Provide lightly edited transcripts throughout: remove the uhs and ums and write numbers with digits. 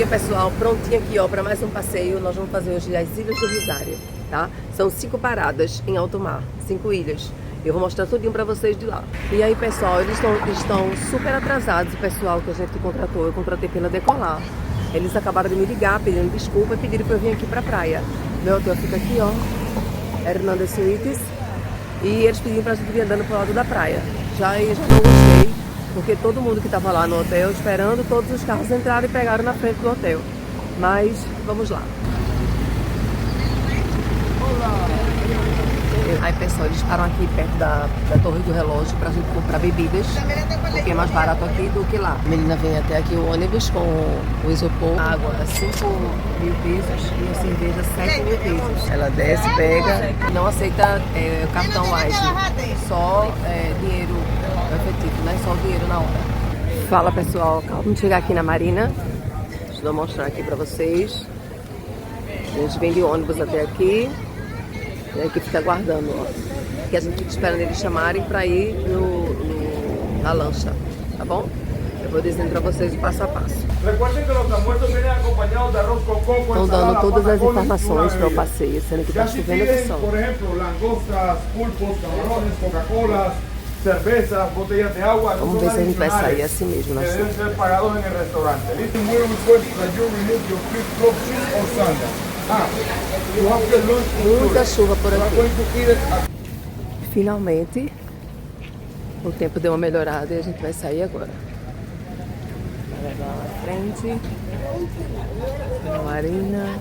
dia, pessoal, prontinho aqui, ó, para mais um passeio. Nós vamos fazer hoje as Ilhas do Rosário, tá? São 5 paradas em alto mar, 5 ilhas. Eu vou mostrar tudinho para vocês de lá. E aí, pessoal, eles estão super atrasados, o pessoal que a gente contratou. Eu contratei pela Decolar. Eles acabaram de me ligar, pedindo desculpa e pediram para eu vir aqui pra praia. Meu hotel fica aqui, ó, Hernandes Suites. E eles pediram pra gente vir andando pro lado da praia. Já não gostei, porque todo mundo que tava lá no hotel esperando, todos os carros entraram e pegaram na frente do hotel. Mas, vamos lá. Aí, pessoal, eles param aqui perto da Torre do Relógio pra gente comprar bebidas, porque é mais barato aqui do que lá. A menina vem até aqui o ônibus com o isopor, a água a 5.000 pesos e a cerveja 7.000 pesos. Ela desce, pega, não aceita cartão Wise, só dinheiro efetivo, né? Só o dinheiro na hora. Fala, pessoal, acabamos de chegar aqui na Marina. Deixa eu mostrar aqui pra vocês. A gente vem de ônibus até aqui. E aqui fica aguardando, ó. Que a gente fica esperando eles chamarem para ir na lancha, tá bom? Eu vou dizendo para vocês o passo a passo. Estão dando todas as informações para o passeio, sendo que está chovendo de sol. Por exemplo, langostas, pulpos, camarões, Coca-Cola, cervejas, botellas de agua. Vamos ver se a gente vai sair assim mesmo na chuva. Deben ser pagados en el restaurante. This is where we request that you remove your flip-flop shoes or sandals. Muita chuva por aqui. Finalmente o tempo deu uma melhorada e a gente vai sair agora. Vai levar lá na frente. Na marina.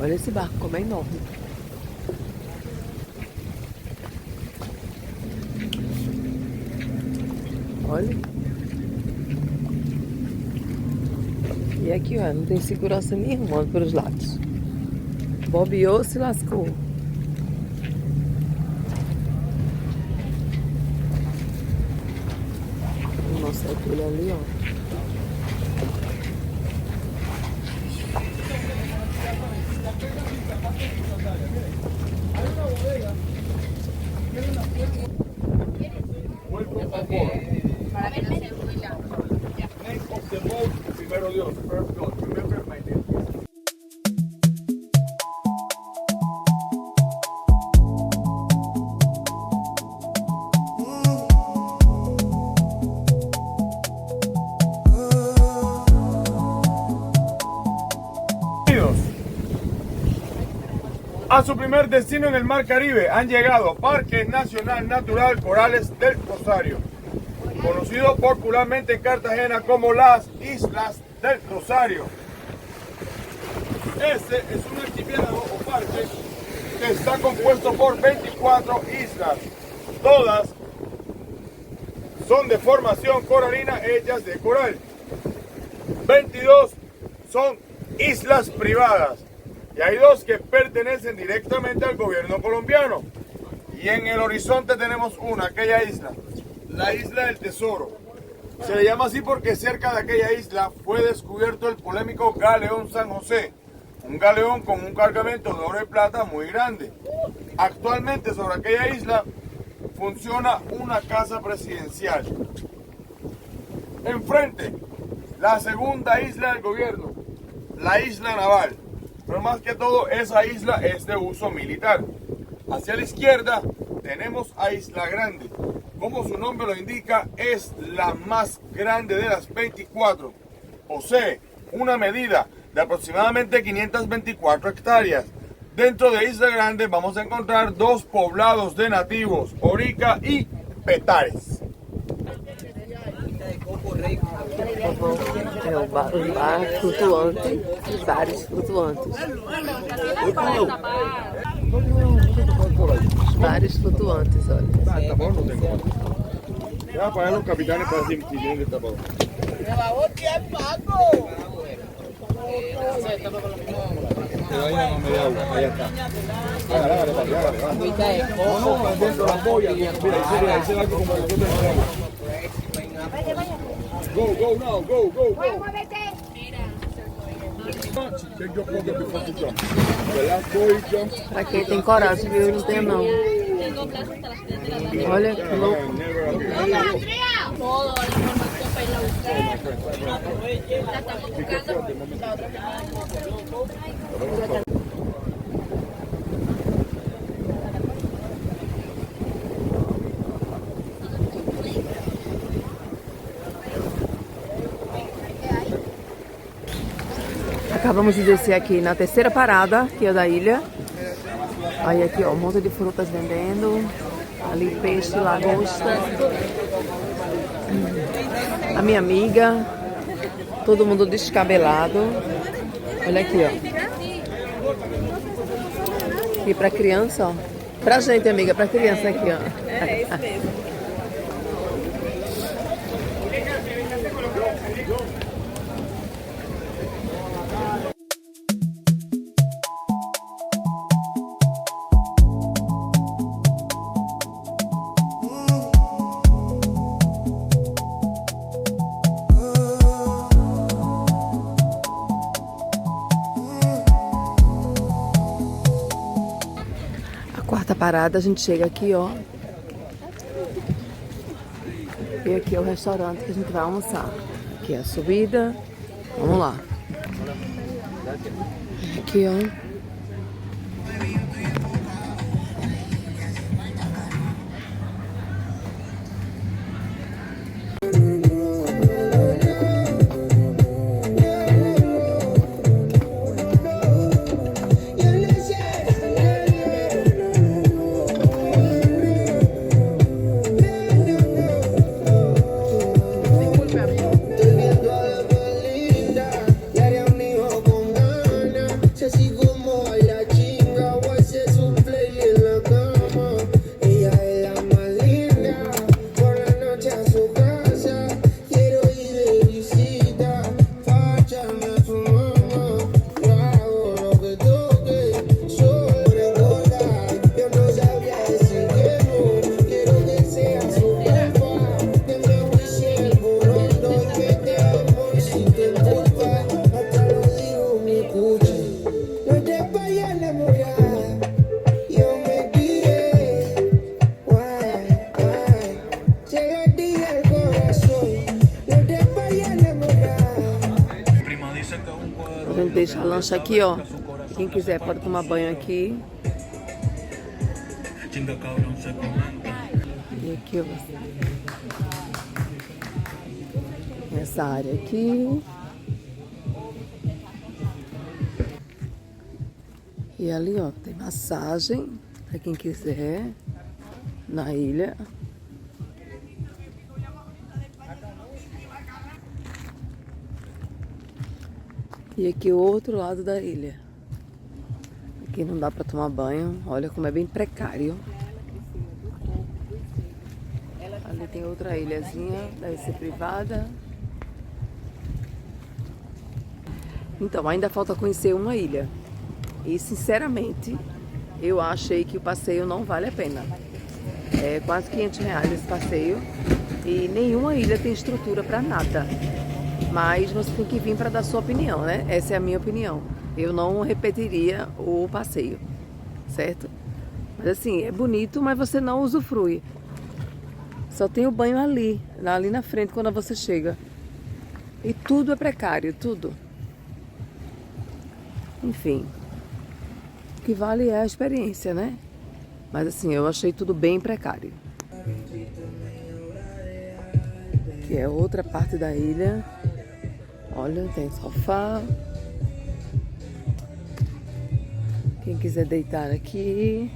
Olha esse barco como é enorme. Olha. E aqui, ó, não tem segurança nenhuma pelos lados. Bobeou, se lascou. Vou mostrar aquele ali, ó. A su primer destino en el Mar Caribe han llegado Parque Nacional Natural Corales del Rosario, conocido popularmente en Cartagena como las Islas del Rosario. Este es un archipiélago o parque que está compuesto por 24 islas. Todas son de formación coralina hechas de coral. 22 son islas privadas. Y hay 2 que pertenecen directamente al gobierno colombiano. Y en el horizonte tenemos una, aquella isla, la Isla del Tesoro. Se le llama así porque cerca de aquella isla fue descubierto el polémico Galeón San José. Un galeón con un cargamento de oro y plata muy grande. Actualmente sobre aquella isla funciona una casa presidencial. Enfrente, la segunda isla del gobierno, la Isla Naval. Pero más que todo, esa isla es de uso militar. Hacia la izquierda tenemos a Isla Grande. Como su nombre lo indica, es la más grande de las 24. Posee una medida de aproximadamente 524 hectáreas. Dentro de Isla Grande vamos a encontrar 2 poblados de nativos, Orica y Petares. É o bar flutuante, vários flutuantes. Vários flutuantes, olha. Tá bom, não tem como. Já para os capitães para cima, que tá bom. La otra es pago. Ahí está. Hágale, papi, hágale, va. No, dentro de la boya. Mira, ahí se va como el de Go, go now, go, go, go. Take your pocket before you jump. The last boy jumps. Pra quem tem coragem, viu? Eu não tenho não. Olha que louco. Toda la información para irla a buscar. La estamos buscando. La otra semana. Acabamos de descer aqui na terceira parada, que é da ilha. Aí aqui, ó, um monte de frutas vendendo. Ali peixe, lagosta. A minha amiga. Todo mundo descabelado. Olha aqui, ó. E pra criança, ó. Pra gente, amiga, pra criança aqui, ó. É isso mesmo. Quarta parada, a gente chega aqui, ó. E aqui é o restaurante que a gente vai almoçar. Aqui é a subida. Vamos lá. Aqui, ó. A gente deixa a lancha aqui, ó. Quem quiser pode tomar banho aqui. E aqui, ó. Essa área aqui. E ali, ó, tem massagem para quem quiser na ilha. E aqui o outro lado da ilha. Aqui não dá para tomar banho. Olha como é bem precário. Ali tem outra ilhazinha, deve ser privada. Então, ainda falta conhecer uma ilha. E, sinceramente, eu achei que o passeio não vale a pena. É quase R$500 esse passeio. E nenhuma ilha tem estrutura para nada. Mas você tem que vir para dar sua opinião, né? Essa é a minha opinião. Eu não repetiria o passeio, certo? Mas assim, é bonito, mas você não usufrui. Só tem o banho ali na frente quando você chega. E tudo é precário, tudo. Enfim, o que vale é a experiência, né? Mas assim, eu achei tudo bem precário. Que é outra parte da ilha. Olha, tem sofá. Quem quiser deitar aqui.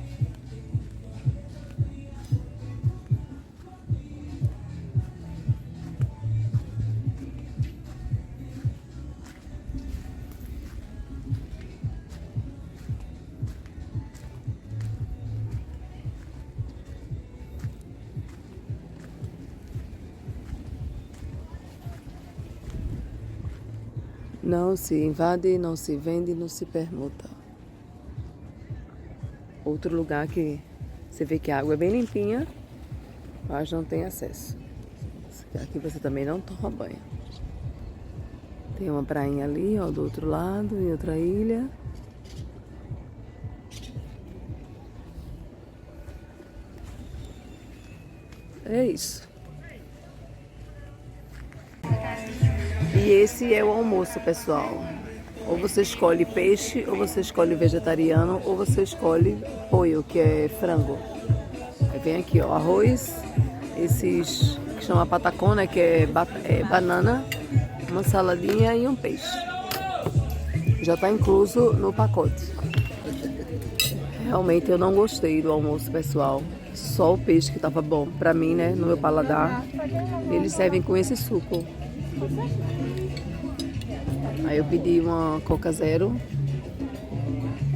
Não se invade, não se vende, não se permuta. Outro lugar que você vê que a água é bem limpinha, mas não tem acesso. Aqui você também não toma banho. Tem uma prainha ali, ó, do outro lado, e outra ilha. É isso. E esse é o almoço, pessoal. Ou você escolhe peixe, ou você escolhe vegetariano, ou você escolhe pollo, que é frango. Aí vem aqui, ó, arroz, esses que chama patacón, né, que é banana, uma saladinha e um peixe. Já tá incluso no pacote. Realmente eu não gostei do almoço, pessoal. Só o peixe que tava bom pra mim, né, no meu paladar. Eles servem com esse suco. Aí eu pedi uma Coca Zero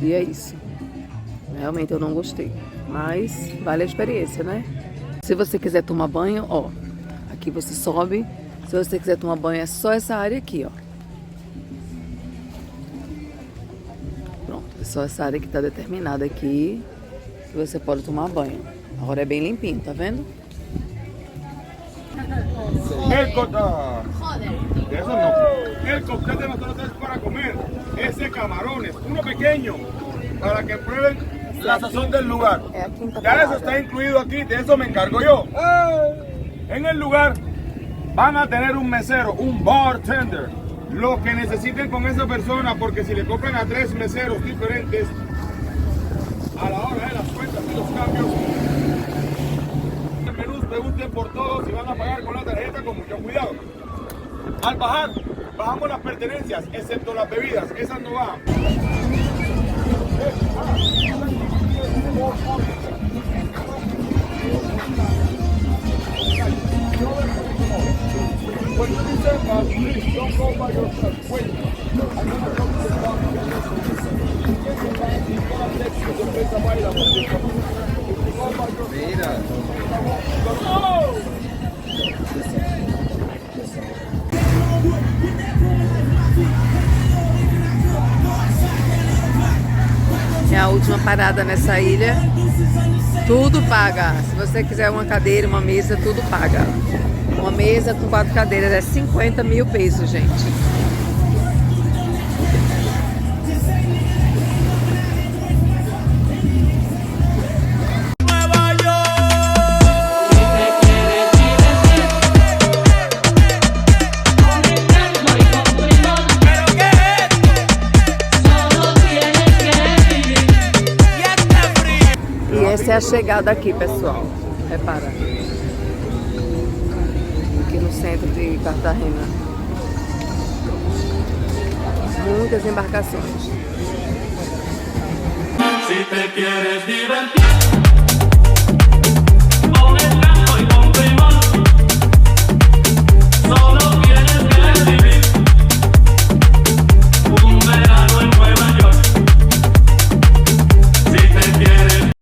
e é isso. Realmente eu não gostei, mas vale a experiência, né? Se você quiser tomar banho, ó, aqui você sobe. Se você quiser tomar banho é só essa área aqui, ó. Pronto, é só essa área que tá determinada aqui que você pode tomar banho. Agora é bem limpinho, tá vendo? Eso no. El cóctel de nosotros es para comer. Ese camarones, uno pequeño, para que prueben la sazón del lugar. É a quinta Ya eso parada. está incluido aquí, de eso me encargo yo. En el lugar van a tener un mesero, un bartender. Lo que necesiten con esa persona, porque si le compran a 3 meseros diferentes, a la hora de las cuentas y los cambios, el menú pregunten por todos si van a pagar con la tarjeta con mucho cuidado. Al bajar, bajamos las pertenencias, excepto las bebidas, esas no bajan. É a última parada nessa ilha. Tudo paga. Se você quiser uma cadeira, uma mesa, tudo paga. Uma mesa com 4 cadeiras é 50 mil pesos, gente. E essa é a chegada aqui, pessoal. Repara. Aqui no centro de Cartagena. Muitas embarcações. Si te quieres divertir.